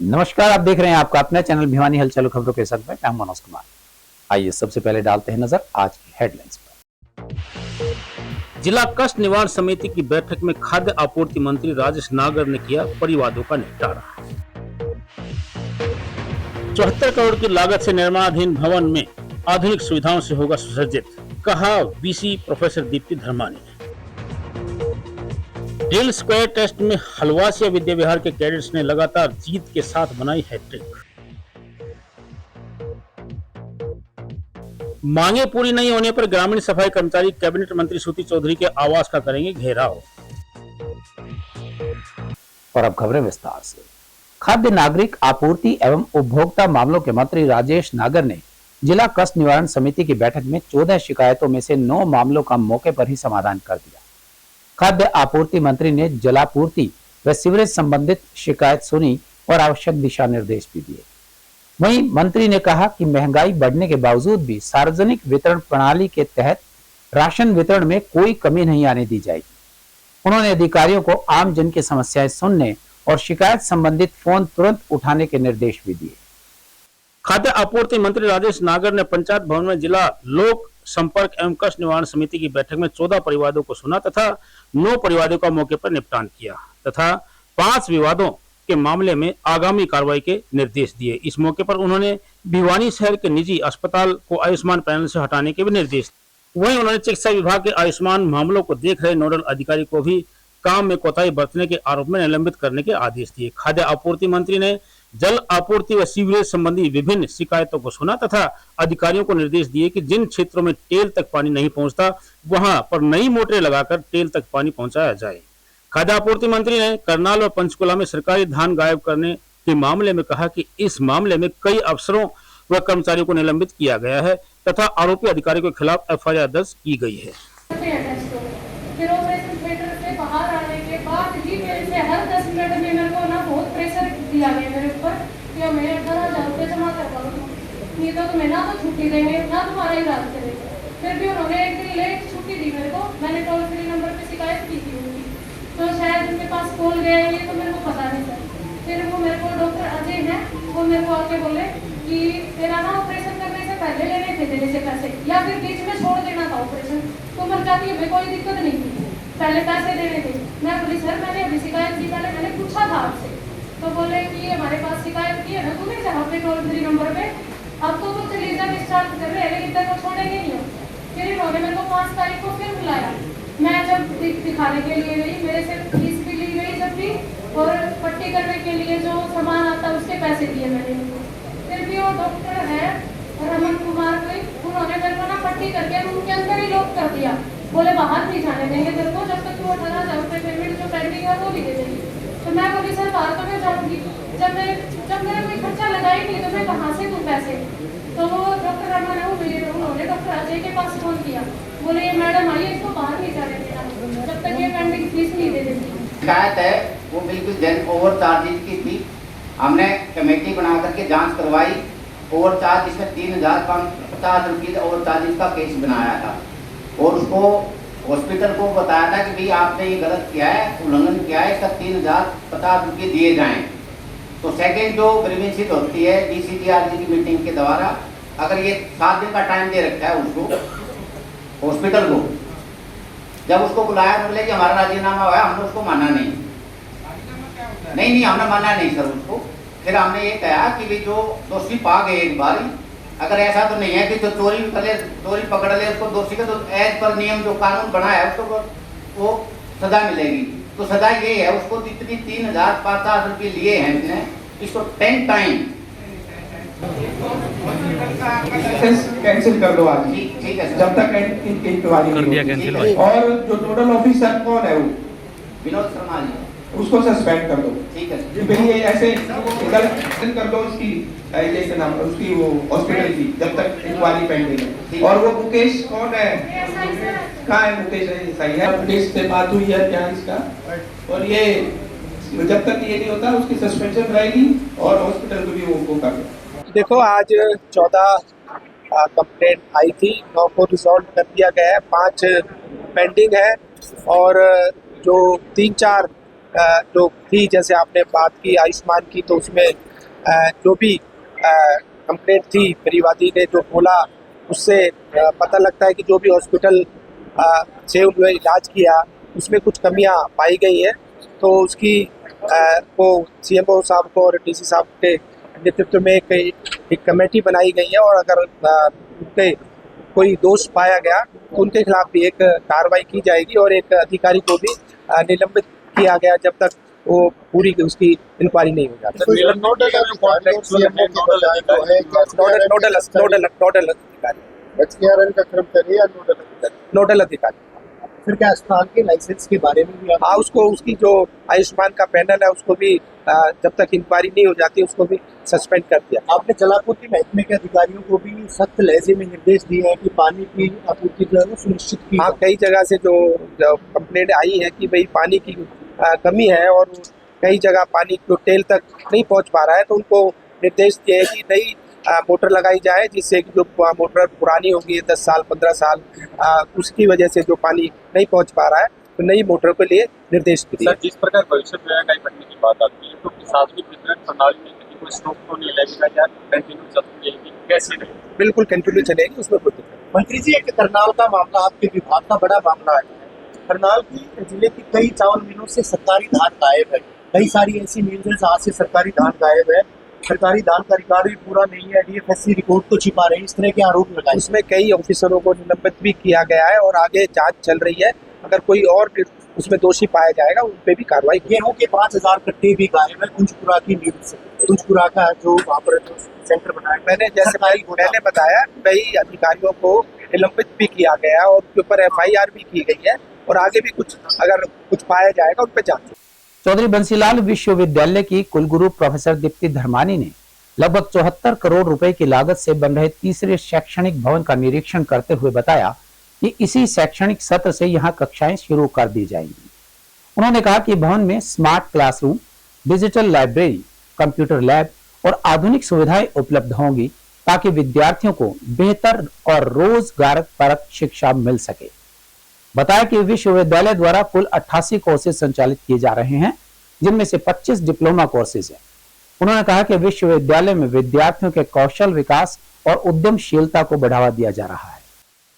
नमस्कार, आप देख रहे हैं आपका अपना चैनल भिवानी हलचल खबरों के साथ में मैं मनोज कुमार। आइए सबसे पहले डालते हैं नजर आज की हेडलाइंस पर। जिला कष्ट निवारण समिति की बैठक में खाद्य आपूर्ति मंत्री राजेश नागर ने किया परिवादों का निपटारा। 74 करोड़ की लागत से निर्माणाधीन भवन में आधुनिक सुविधाओं से होगा सुसज्जित, कहा VC professor Deepti Dharmani. Drill square test में हलवासिया विद्या विहार के कैडेट्स ने लगातार जीत के साथ बनाई हैट्रिक। मांगे पूरी नहीं होने पर ग्रामीण सफाई कर्मचारी कैबिनेट मंत्री श्रुति चौधरी के आवास का करेंगे घेराव। और अब खबरें विस्तार से। खाद्य नागरिक आपूर्ति एवं उपभोक्ता मामलों के मंत्री राजेश नागर ने जिला कष्ट निवारण समिति की बैठक में 14 शिकायतों में से 9 मामलों का मौके पर ही समाधान कर दिया। खाद्य आपूर्ति मंत्री ने जलापूर्ति व सीवरेज संबंधित शिकायत सुनी और आवश्यक दिशा निर्देश भी दिए। वहीं मंत्री ने कहा कि महंगाई बढ़ने के बावजूद भी सार्वजनिक वितरण प्रणाली के तहत राशन वितरण में कोई कमी नहीं आने दी जाएगी। उन्होंने अधिकारियों को आम जन की समस्याएं सुनने और शिकायत संबंधित फोन तुरंत उठाने के निर्देश भी दिए। खाद्य आपूर्ति मंत्री राजेश नागर ने पंचायत भवन में जिला लोक संपर्क एवं कष्ट निवारण समिति की बैठक में 14 परिवादों को सुना तथा 9 परिवादों का मौके पर निपटान किया तथा 5 विवादों के मामले में आगामी कार्रवाई के निर्देश दिए। इस मौके पर उन्होंने भिवानी शहर के निजी अस्पताल को आयुष्मान पैनल से हटाने के भी निर्देश दिए। वहीं उन्होंने चिकित्सा विभाग के आयुष्मान मामलों को देख रहे नोडल अधिकारी को भी काम में कोताही बरतने के आरोप में निलंबित करने के आदेश दिए। खाद्य आपूर्ति मंत्री ने जल आपूर्ति व सीवरेज संबंधी विभिन्न शिकायतों को सुना तथा अधिकारियों को निर्देश दिए कि जिन क्षेत्रों में टेल तक पानी नहीं पहुंचता वहां पर नई मोटरें लगाकर टेल तक पानी पहुंचाया जाए। खाद्य आपूर्ति मंत्री ने करनाल व पंचकुला में सरकारी धान गायब करने के मामले में कहा कि इस मामले में कई अफसरों व कर्मचारियों को निलंबित किया गया है तथा आरोपी अधिकारी के खिलाफ एफआईआर दर्ज की गई है। फिर ऑपरेशन थिएटर से बाहर आने के बाद ही मेरे से हर 10 मिनट में मेरे को ना बहुत प्रेशर दिया गया मेरे ऊपर कि मैं 18,000 रुपये जमा करवा लूँ, नहीं तो तुम्हें ना तो छुट्टी देंगे ना तुम्हारा इलाज करेंगे। फिर भी उन्होंने एक दिन लेट छुट्टी दी मेरे को। मैंने टोल फ्री नंबर पे शिकायत की थी उनकी, तो शायद उनके पास कॉल गया ये तो मेरे को पता नहीं था। फिर वो मेरे को डॉक्टर अजय हैं, वो मेरे को आके बोले कि तेरा ना ऑपरेशन करने से पहले लेने थे देने से पैसे या फिर बीच में छोड़ देना था ऑपरेशन, तो मर जाती है, कोई दिक्कत नहीं थी, पहले पैसे देने थे। मैं बोली सर मैंने अभी शिकायत की, पहले मैंने पूछा था आपसे, तो बोले कि हमारे पास शिकायत की है ना तुम्हें जहाँ पे टोल फ्री नंबर पे, अब तो तुम चलीजा डिस्चार्ज कर रहे हैं लेकिन तेरे को छोड़ेंगे नहीं हम। फिर इन्होंने मेरे को 5 तारीख को फिर बुलाया। मैं जब दिखाने के लिए गई मेरे से फीस भी ली गई जब भी, और पट्टी करने के लिए जो सामान आता उसके पैसे दिए मैंने उनको। फिर भी वो डॉक्टर है रमन कुमार कोई, उन्होंने मेरे को ना पट्टी करके रूम के अंदर ही लॉक कर दिया, बोले बाहर नहीं जाने देंगे तेरे को जब तक वो 18,000 रुपये पेमेंट जो पेंडिंग है वो भी दे देंगे। तो मैं बोली सर बाहर तो मैं जाऊँगी, जब मेरा कोई खर्चा लगा ही नहीं तो मैं कहाँ से दूँ पैसे। तो वो डॉक्टर रमन है उन्होंने डॉक्टर अजय के पास फोन किया, बोले ये मैडम आइए इसको बाहर नहीं जाने देना जब तक ये पेंडिंग फीस नहीं दे देती। शिकायत है वो बिल्कुल जन ओवर चार्जेज की थी। हमने कमेटी बना करके जांच करवाई, ओवर चार्ज इसमें 3,550 रुपये ओवर चार्जेज का केस बनाया था और उसको हॉस्पिटल को बताया था कि भाई आपने ये गलत किया है, उल्लंघन किया है, इसका 3,050 रुपये दिए जाएं। तो सेकेंड जो ग्रीवेंसेस होती है DCGRG की मीटिंग के द्वारा, अगर ये 7 दिन का टाइम दे रखा है उसको हॉस्पिटल को, जब उसको बुलाया तो बोले कि हमारा राजीनामा हुआ है, हमने उसको माना नहीं हमने माना नहीं सर उसको। फिर हमने ये कहा कि भाई जो दोषी पा गए एक बार, अगर ऐसा तो नहीं है कि जो चोरी पकड़ ले उसको दोषी का, तो एज पर नियम जो कानून बना है उसको वो सजा मिलेगी। तो सजा ये है उसको जितनी 3,550 रुपये लिए हैं इसने, इसको 10 टाइम कैंसिल कर दो आज। ठीक है जब तक इंक्वायरी नहीं होगी। और जो नोडल ऑफिसर कौन है वो विनोद शर्मा जी, उसको सस्पेंड कर दो। ठीक है ये ऐसे कर दो उसकी नाम उसकी वो हॉस्पिटल की जब तक इंक्वायरी पेंडिंग है। और वो मुकेश कौन है, कहाँ है मुकेश? सही है, पुलिस से बात हुई है क्या इसका, और ये जब तक ये नहीं होता उसकी सस्पेंशन रहेगी और हॉस्पिटल को भी वो कर दो। देखो आज 14 कंप्लेंट आई थी, 9 को रिजॉल्व कर दिया गया है, 5 पेंडिंग है और जो 3-4 जो थी जैसे आपने बात की आयुष्मान की, तो उसमें जो भी कंप्लेंट थी परिवादी ने जो बोला उससे पता लगता है कि जो भी हॉस्पिटल से उन्होंने इलाज किया उसमें कुछ कमियां पाई गई हैं, तो उसकी वो सीएमओ साहब को और डीसी साहब के नेतृत्व में एक कमेटी बनाई गई है, और अगर उनके कोई दोष पाया गया तो उनके खिलाफ भी एक कार्रवाई की जाएगी और एक अधिकारी को भी निलंबित किया गया जब तक वो पूरी उसकी इंक्वायरी नहीं हो जाती। नोडल अधिकारी फिर क्या अस्पताल के लाइसेंस के बारे में भी हाँ, उसको उसकी जो आयुष्मान का पैनल है उसको भी जब तक इंक्वायरी नहीं हो जाती उसको भी सस्पेंड कर दिया। आपने जलापूर्ति महकमे के अधिकारियों को भी सख्त लहजे में निर्देश दिए हैं कि पानी की आपूर्ति जो है वो सुनिश्चित की हाँ, कई जगह से जो कंप्लेंट आई है कि भाई पानी की कमी है और कई जगह पानी जो टेल तक नहीं पहुंच पा रहा है, तो उनको निर्देश दिए हैं कि नई मोटर लगाई जाए, जिससे कि जो मोटर पुरानी होगी 10 साल 15 साल उसकी वजह से जो पानी नहीं पहुंच पा रहा है, तो नई मोटर के लिए निर्देश दिए। सर, जिस प्रकार भविष्य में महंगाई बढ़ने की बात आती है तो सार्वजनिक वितरण प्रणाली में कहीं कोई स्टॉक तो नहीं लगेगा या कंटिन्यू चलती रहेगी, कैसे रहेगी? बिल्कुल कंटिन्यू चलेगी, उसमें कोई दिक्कत नहीं। मंत्री जी, एक करनाल का मामला आपके विभाग का बड़ा मामला है। करनाल की जिले की कई चावल मिलों से सरकारी धान गायब है, कई सारी ऐसी मिल है जहाँ से सरकारी धान गायब है, सरकारी धान का रिकॉर्ड भी पूरा नहीं है, डीएफएससी रिपोर्ट को छिपा रही है, इस तरह के आरोप लगाए। उसमें कई ऑफिसरों को निलंबित भी किया गया है और आगे जांच चल रही है, अगर कोई और उसमें दोषी पाया जाएगा उन पे भी कार्रवाई। गेहूं के 5000 कट्टे भी गायब है कुंजपुरा की मिल से। कुंजपुरा का जो वहाँ पर सेंटर बनाया, मैंने बताया कई अधिकारियों को निलंबित भी किया गया और उनके ऊपर FIR भी की गई है और आगे भी कुछ अगर कुछ पाया जाएगा उन पर जांच। चौधरी बंसीलाल विश्वविद्यालय की कुलगुरु प्रोफेसर दीप्ति धर्मानी ने लगभग 74 करोड़ रुपए की लागत से बन रहे तीसरे शैक्षणिक भवन का निरीक्षण करते हुए बताया कि इसी शैक्षणिक सत्र से यहां कक्षाएं शुरू कर दी जाएंगी। उन्होंने कहा कि भवन में smart classroom, digital library, computer lab और आधुनिक सुविधाएं उपलब्ध होंगी ताकि विद्यार्थियों को बेहतर और रोजगारपरक शिक्षा मिल सके। बताया कि विश्वविद्यालय द्वारा कुल 88 कोर्सेज संचालित किए जा रहे हैं, जिनमें से 25 डिप्लोमा कोर्सेज हैं। उन्होंने कहा कि विश्वविद्यालय में विद्यार्थियों के कौशल विकास और उद्यमशीलता को बढ़ावा दिया जा रहा है।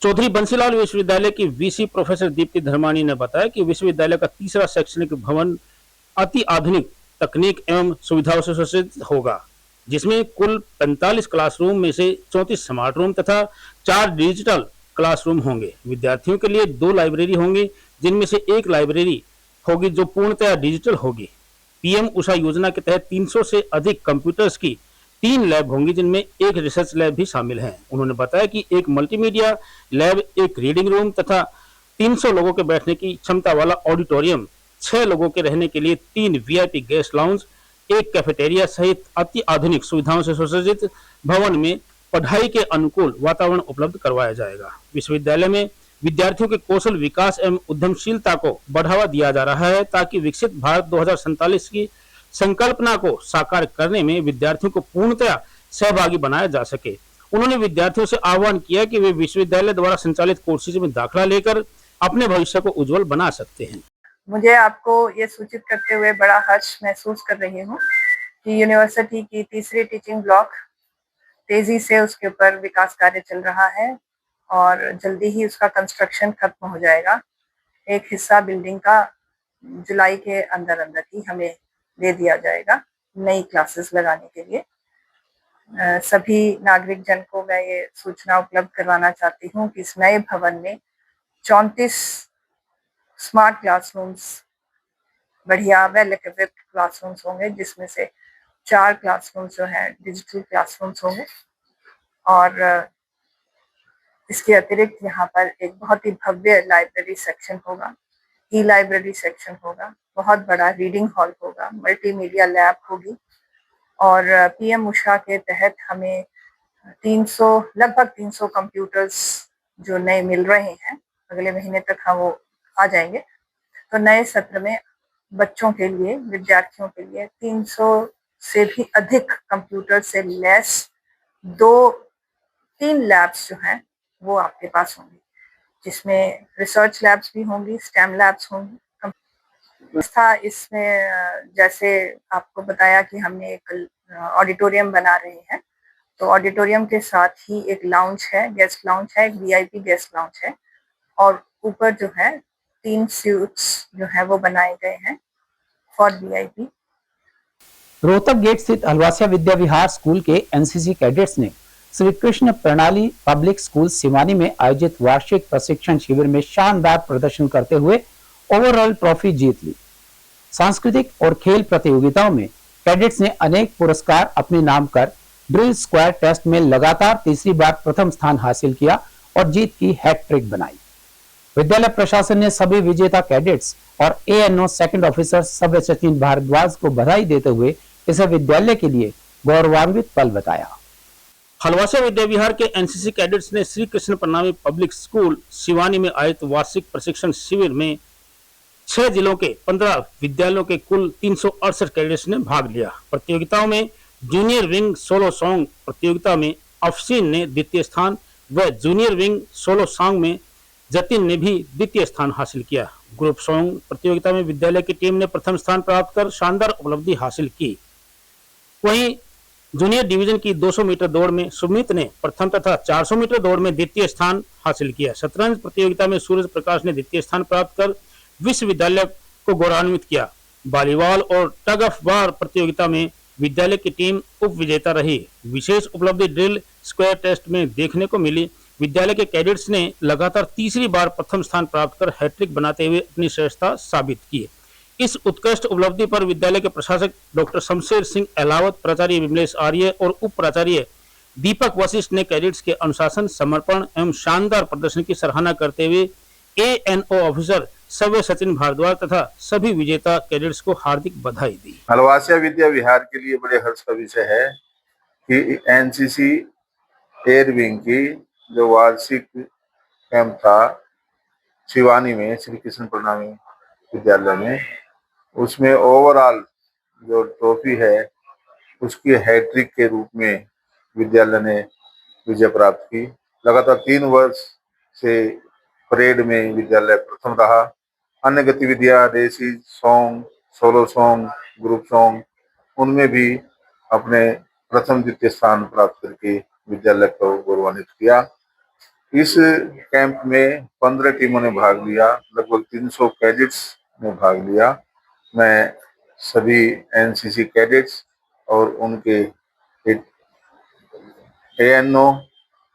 चौधरी बंसीलाल विश्वविद्यालय की वीसी प्रोफेसर दीप्ति धर्मानी ने बताया कि विश्वविद्यालय का तीसरा शैक्षणिक भवन अति आधुनिक तकनीक एवं सुविधाओं से सुसज्जित होगा, जिसमें कुल 45 क्लासरूम में से 34 स्मार्ट रूम तथा 4 डिजिटल क्लासरूम होंगे। विद्यार्थियों के लिए 2 लाइब्रेरी होंगी, जिनमें से एक लाइब्रेरी होगी जो पूर्णतः डिजिटल होगी। पीएम उषा योजना के तहत 300 से अधिक कंप्यूटर्स की 3 लैब होंगी, जिनमें एक रिसर्च लैब भी शामिल है। उन्होंने बताया कि एक मल्टीमीडिया लैब, एक रीडिंग रूम तथा 300 लोगों के बैठने की क्षमता वाला ऑडिटोरियम, 6 लोगों के रहने के लिए 3 VIP गेस्ट लाउंज, एक कैफेटेरिया सहित अति आधुनिक सुविधाओं से सुसज्जित भवन में पढ़ाई के अनुकूल वातावरण उपलब्ध करवाया जाएगा। विश्वविद्यालय में विद्यार्थियों के कौशल विकास एवं उद्यमशीलता को बढ़ावा दिया जा रहा है ताकि विकसित भारत 2047 की संकल्पना को साकार करने में विद्यार्थियों को पूर्णतः सहभागी बनाया जा सके। उन्होंने विद्यार्थियों से आह्वान किया कि वे विश्वविद्यालय द्वारा संचालित कोर्सेज में दाखिला लेकर अपने भविष्य को उज्जवल बना सकते हैं। मुझे आपको ये सूचित करते हुए बड़ा हर्ष महसूस कर रही हूँ कि यूनिवर्सिटी की तीसरी टीचिंग ब्लॉक तेजी से उसके ऊपर विकास कार्य चल रहा है और जल्दी ही उसका कंस्ट्रक्शन खत्म हो जाएगा। एक हिस्सा बिल्डिंग का जुलाई के अंदर ही हमें दे दिया जाएगा नई क्लासेस लगाने के लिए। सभी नागरिक जन को मैं ये सूचना उपलब्ध करवाना चाहती हूँ कि इस नए भवन में 34 स्मार्ट क्लासरूम्स, बढ़िया वेल इक्विप्ड क्लासरूम्स होंगे, जिसमें से 4 क्लासरूम्स जो हैं डिजिटल क्लासरूम्स होंगे और इसके अतिरिक्त यहाँ पर एक बहुत ही भव्य लाइब्रेरी सेक्शन होगा, ई लाइब्रेरी सेक्शन होगा, बहुत बड़ा रीडिंग हॉल होगा, मल्टीमीडिया लैब होगी और पीएम उषा के तहत हमें लगभग 300 कंप्यूटर्स जो नए मिल रहे हैं, अगले महीने तक हम वो आ जाएंगे। तो नए सत्र में बच्चों के लिए, विद्यार्थियों के लिए 300 से भी अधिक कंप्यूटर से लैस 2-3 लैब्स जो हैं वो आपके पास होंगी, जिसमें रिसर्च लैब्स भी होंगी, स्टेम लैब्स होंगी। इसमें जैसे आपको बताया कि हमने एक ऑडिटोरियम बना रहे हैं। तो ऑडिटोरियम के साथ ही एक लाउंज है, गेस्ट लाउंज है, एक वीआईपी गेस्ट लाउंज है और ऊपर जो है 3 स्यूट्स जो है वो बनाए गए हैं फॉर वीआईपी। रोहतक गेट स्थित हलवासिया विद्या विहार स्कूल के एनसीसी कैडेट्स ने श्री कृष्ण प्रणाली पब्लिक स्कूल सिवानी में आयोजित वार्षिक प्रशिक्षण शिविर में शानदार प्रदर्शन करते हुए ओवरऑल ट्रॉफी जीत ली। सांस्कृतिक और खेल प्रतियोगिताओं में कैडेट्स ने अनेक पुरस्कार अपने नाम कर ड्रिल स्क्वायर टेस्ट में लगातार तीसरी बार प्रथम स्थान हासिल किया और जीत की हैट्रिक बनाई। विद्यालय प्रशासन ने सभी विजेता कैडेट्स और ANO second officer सव्य Sachin Bhardwaj को बधाई देते हुए इसे विद्यालय के लिए गौरवान्वित पल बताया। हलवासिया विद्या विहार के एनसीसी कैडेट्स ने श्री कृष्ण प्रणामी पब्लिक स्कूल सिवानी में आयोजित वार्षिक प्रशिक्षण शिविर में 6 जिलों के 15 विद्यालयों के कुल 368 कैडेट्स ने भाग लिया। प्रतियोगिताओं में जूनियर विंग सोलो सॉन्ग प्रतियोगिता में अफसीन ने द्वितीय स्थान व जूनियर विंग सोलो सॉन्ग में जतिन ने भी द्वितीय स्थान हासिल किया। ग्रुप सॉन्ग प्रतियोगिता में विद्यालय की टीम ने प्रथम स्थान प्राप्त कर शानदार उपलब्धि हासिल की। वहीं जूनियर डिवीजन की 200 मीटर दौड़ में सुमित ने प्रथम तथा 400 मीटर दौड़ में द्वितीय स्थान हासिल किया। शतरंज प्रतियोगिता में सूरज प्रकाश ने द्वितीय स्थान प्राप्त कर विश्वविद्यालय को गौरवान्वित किया। वॉलीबॉल और टग ऑफ वार प्रतियोगिता में विद्यालय की टीम उप विजेता रही। विशेष उपलब्धि ड्रिल स्क्वायर टेस्ट में देखने को मिली। विद्यालय के कैडेट्स ने लगातार तीसरी बार प्रथम स्थान प्राप्त कर हैट्रिक बनाते हुए अपनी श्रेष्ठता साबित की। इस उत्कृष्ट उपलब्धि पर विद्यालय के प्रशासक डॉक्टर शमशेर सिंह अहलावत, प्राचार्य विमलेश आर्य और उप प्राचार्य दीपक वशिष्ठ ने कैडेट्स के अनुशासन, समर्पण एवं शानदार प्रदर्शन की सराहना करते हुए एएनओ ऑफिसर सव्य सचिन भारद्वाज तथा सभी विजेता कैडेट्स को हार्दिक बधाई दी। हलवासिया विद्या विहार के लिए बड़े हर्ष का विषय है कि एनसीसी एयर विंग की जो वार्षिक कैंप था शिवानी में श्री कृष्ण प्रणामी विद्यालय में, उसमें ओवरऑल जो ट्रॉफी है उसकी हैट्रिक के रूप में विद्यालय ने विजय प्राप्त की। लगातार 3 वर्ष से परेड में विद्यालय प्रथम रहा। अन्य गतिविधियां races, song, solo song, group song, उनमें भी अपने प्रथम द्वितीय स्थान प्राप्त करके विद्यालय को गौरवान्वित किया। इस कैंप में 15 टीमों ने भाग लिया, लगभग 300 कैडेट्स ने भाग लिया। मैं सभी एनसीसी कैडेट्स और उनके एएनओ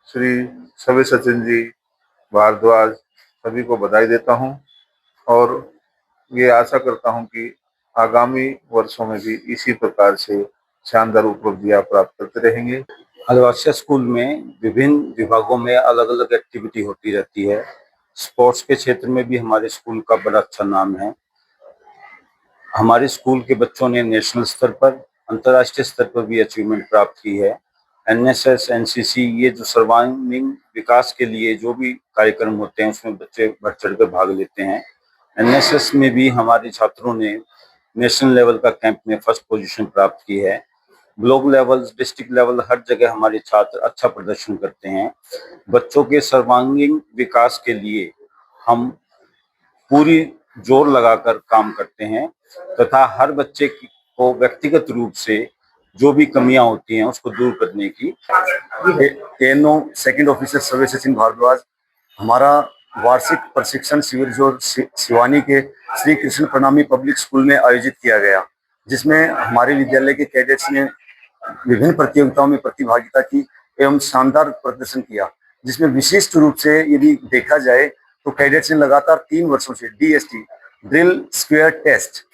श्री सव्य सचिन जी भारद्वाज सभी को बधाई देता हूं और ये आशा करता हूं कि आगामी वर्षों में भी इसी प्रकार से शानदार उपलब्धियां प्राप्त करते रहेंगे। हलवासिया स्कूल में विभिन्न विभागों में अलग अलग एक्टिविटी होती रहती है। स्पोर्ट्स के क्षेत्र में भी हमारे स्कूल का बड़ा अच्छा नाम है। हमारे स्कूल के बच्चों ने नेशनल स्तर पर, अंतर्राष्ट्रीय स्तर पर भी अचीवमेंट प्राप्त की है। एनएसएस, एनसीसी, ये जो सर्वांगीण विकास के लिए जो भी कार्यक्रम होते हैं उसमें बच्चे बढ़ चढ़ कर भाग लेते हैं। एनएसएस में भी हमारे छात्रों ने नेशनल लेवल का कैंप में फर्स्ट पोजीशन प्राप्त की है। ब्लॉक लेवल, डिस्ट्रिक्ट लेवल, हर जगह हमारे छात्र अच्छा प्रदर्शन करते हैं। बच्चों के सर्वांगीण विकास के लिए हम पूरी जोर लगाकर काम करते हैं तथा हर बच्चे को व्यक्तिगत रूप से जो भी कमियां होती हैं उसको दूर करने की। ANO second officer सव्य Sachin Bhardwaj, हमारा वार्षिक प्रशिक्षण शिविर जो सिवानी के श्री कृष्ण प्रणामी पब्लिक स्कूल में आयोजित किया गया, जिसमें हमारे विद्यालय के कैडेट्स ने विभिन्न प्रतियोगिताओं में प्रतिभागिता की एवं शानदार प्रदर्शन किया, जिसमें विशिष्ट रूप से यदि देखा जाए तो कैडेट्स ने लगातार 3 वर्षों से डीएसटी ड्रिल स्क्वायर टेस्ट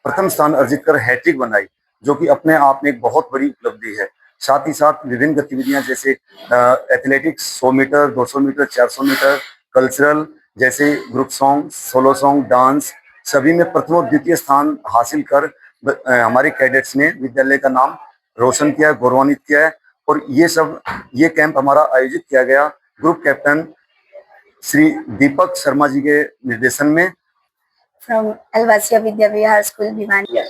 प्रथम स्थान अर्जित कर हैट्रिक बनाई, जो कि अपने आप में एक बहुत बड़ी उपलब्धि है। साथ ही साथ विभिन्न गतिविधियां जैसे athletics, 100 meter, 200 meter, 400 meter, cultural जैसे group song, solo song, dance, सभी में प्रथम और द्वितीय स्थान हासिल कर हमारे कैडेट्स ने विद्यालय का नाम रोशन किया, गौरवान्वित किया है। और ये कैंप हमारा आयोजित किया गया ग्रुप कैप्टन श्री दीपक शर्मा जी के निर्देशन में। From Halwasiya Vidya Vihar school Bhiwani,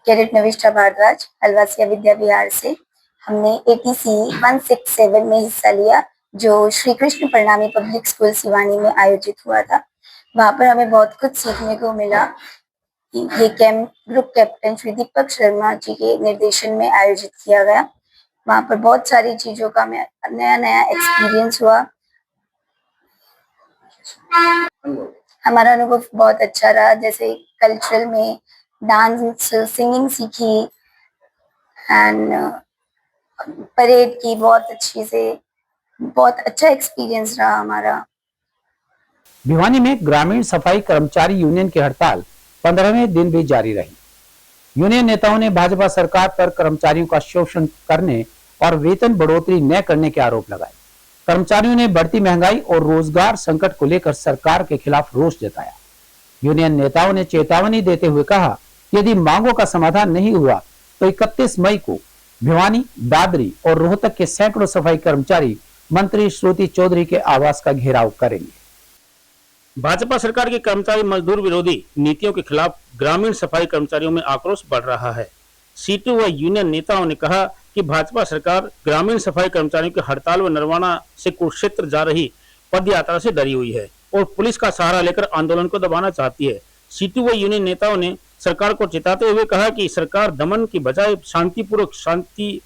cadet Navishtha Bhardwaj, Halwasiya Vidya Vihar से हमने ATC 167 में हिस्सा लिया, जो श्री कृष्ण प्रणामी पब्लिक स्कूल सिवानी में आयोजित हुआ था। वहाँ पर हमें बहुत कुछ सीखने को मिला। ये camp group captain Shri Deepak Sharma ji के निर्देशन में आयोजित किया गया। वहाँ पर बहुत सारी चीजों का नया एक्सपीरियंस हुआ। हमारा अनुभव बहुत अच्छा रहा। जैसे कल्चरल में डांस, सिंगिंग सीखी एंड परेड की बहुत अच्छा एक्सपीरियंस रहा हमारा। भिवानी में ग्रामीण सफाई कर्मचारी यूनियन की हड़ताल 15वें दिन भी जारी रही। यूनियन नेताओं ने भाजपा सरकार पर कर्मचारियों का शोषण करने और वेतन बढ़ोतरी न करने के आरोप लगाए। कर्मचारियों ने बढ़ती महंगाई और रोजगार संकट को लेकर सरकार के खिलाफ रोष जताया। यूनियन नेताओं ने चेतावनी देते हुए कहा, यदि मांगों का समाधान नहीं हुआ तो 31 मई को भिवानी, दादरी और रोहतक के सैकड़ों सफाई कर्मचारी मंत्री श्रुति चौधरी के आवास का घेराव करेंगे। भाजपा सरकार की कर्मचारी मजदूर विरोधी नीतियों के खिलाफ ग्रामीण सफाई कर्मचारियों में आक्रोश बढ़ रहा है। सीटू व यूनियन नेताओं ने कहा कि भाजपा सरकार ग्रामीण सफाई कर्मचारियों की हड़ताल व नरवाना से कुरुक्षेत्र जा रही पद यात्रा से डरी हुई है और पुलिस का सहारा लेकर आंदोलन को दबाना चाहती है। सीटू व यूनियन नेताओं ने सरकार को चेताते हुए कहा कि सरकार दमन की बजाय शांति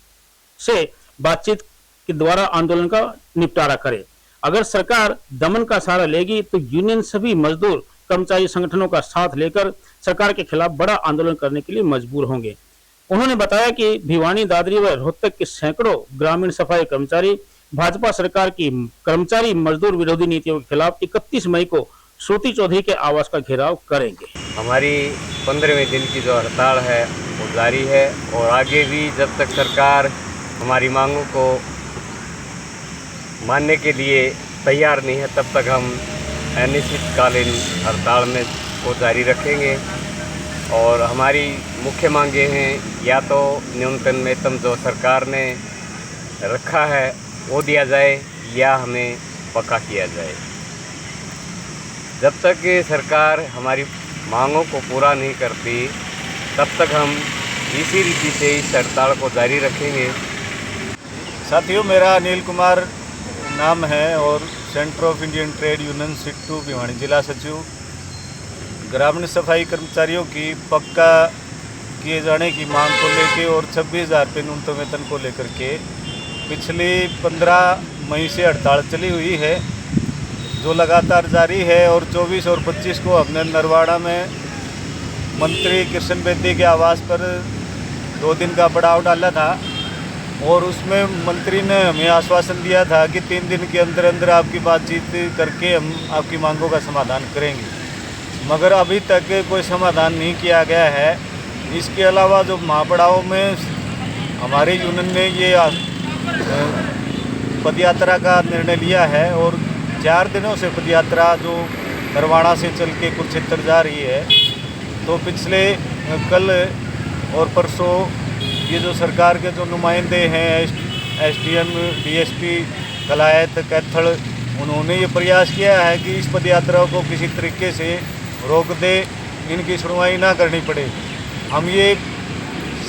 से बातचीत के द्वारा आंदोलन का निपटारा करे। अगर सरकार दमन का सहारा लेगी तो यूनियन सभी मजदूर कर्मचारी संगठनों का साथ लेकर सरकार के खिलाफ बड़ा आंदोलन करने के लिए मजबूर होंगे। उन्होंने बताया कि भिवानी, दादरी व रोहतक के सैकड़ों ग्रामीण सफाई कर्मचारी भाजपा सरकार की कर्मचारी मजदूर विरोधी नीतियों के खिलाफ 31 मई को श्रुति चौधरी के आवास का घेराव करेंगे। हमारी 15वें दिन की जो हड़ताल है वो जारी है और आगे भी जब तक सरकार हमारी मांगों को मानने के लिए तैयार नहीं है तब तक हम अनिश्चितकालीन हड़ताल में को जारी रखेंगे। और हमारी मुख्य मांगे हैं, या तो न्यूनतम वेतन जो सरकार ने रखा है वो दिया जाए या हमें पक्का किया जाए। जब तक सरकार हमारी मांगों को पूरा नहीं करती तब तक हम इसी रीति से इस हड़ताल को जारी रखेंगे। साथियों, मेरा अनिल कुमार नाम है और centre of Indian trade union CITU Bhiwani जिला सचिव। ग्रामीण सफाई कर्मचारियों की पक्का किए जाने की मांग को लेकर और 26,000 रुपये न्यूनतम वेतन को लेकर के पिछली 15 मई से हड़ताल चली हुई है जो लगातार जारी है। और 24 और 25 को हमने नरवाड़ा में मंत्री कृष्ण बेदी के आवास पर 2 दिन का पड़ाव डाला था और उसमें मंत्री ने हमें आश्वासन दिया था कि 3 दिन के अंदर अंदर आपकी बातचीत करके हम आपकी मांगों का समाधान करेंगे, मगर अभी तक कोई समाधान नहीं किया गया है। इसके अलावा जो महापड़ाव में हमारे यूनियन ने ये पदयात्रा का निर्णय लिया है और 4 दिनों से पदयात्रा जो नरवाड़ा से चल के कुरुक्षेत्र जा रही है, तो पिछले कल और परसों ये जो सरकार के जो नुमाइंदे हैं SDM, DSP, कलायत, कैथल, उन्होंने ये प्रयास किया है कि इस पदयात्रा को किसी तरीके से रोक दे, इनकी सुनवाई ना करनी पड़े। हम ये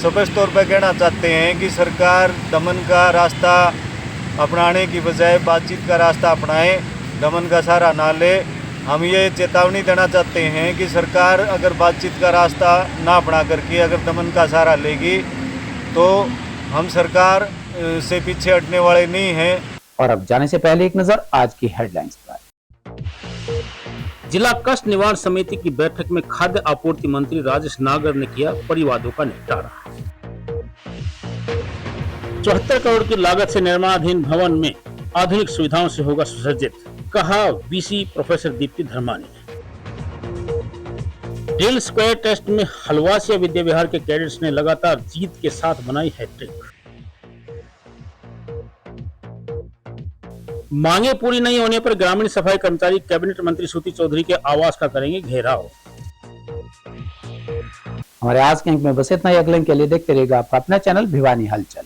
स्पष्ट तौर पर कहना चाहते हैं कि सरकार दमन का रास्ता अपनाने की बजाय बातचीत का रास्ता अपनाए, दमन का सहारा ना ले। हम ये चेतावनी देना चाहते हैं कि सरकार अगर बातचीत का रास्ता ना अपना करके अगर दमन का सहारा लेगी तो हम सरकार से पीछे हटने वाले नहीं हैं। और अब जाने से पहले एक नजर आज की हेडलाइंस पर। जिला कष्ट निवारण समिति की बैठक में खाद्य आपूर्ति मंत्री राजेश नागर ने किया परिवादों का निपटारा। 74 करोड़ की लागत से निर्माणाधीन भवन में आधुनिक सुविधाओं से होगा सुसज्जित, कहा VC professor Deepti Dharmani. Drill square test में हलवासिया विद्या विहार के कैडेट्स ने लगातार जीत के साथ बनाई हैट्रिक। मांगे पूरी नहीं होने पर ग्रामीण सफाई कर्मचारी कैबिनेट मंत्री श्रुति चौधरी के आवास का करेंगे घेराव। हमारे आज के अंक में बस इतना ही। अगले अंक के लिए देखते रहिएगा अपना चैनल भिवानी हलचल।